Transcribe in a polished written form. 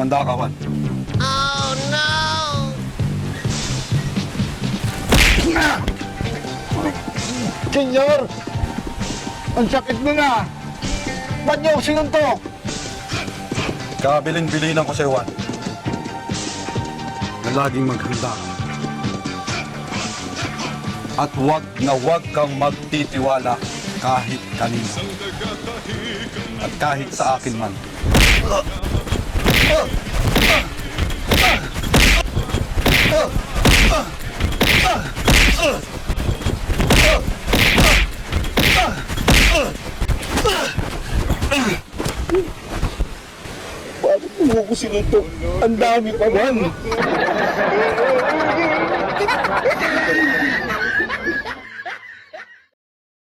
Handa ka, Juan. Senyor! Ang sakit mo na! Ba't niyo ako sinuntok? Kabilin-bilinan ko sa'yo, Juan. Na laging maghanda ka. At huwag kang magtitiwala kahit kanino. At kahit sa akin man. Bakit mo ako sinuntok? Ang dami pa man!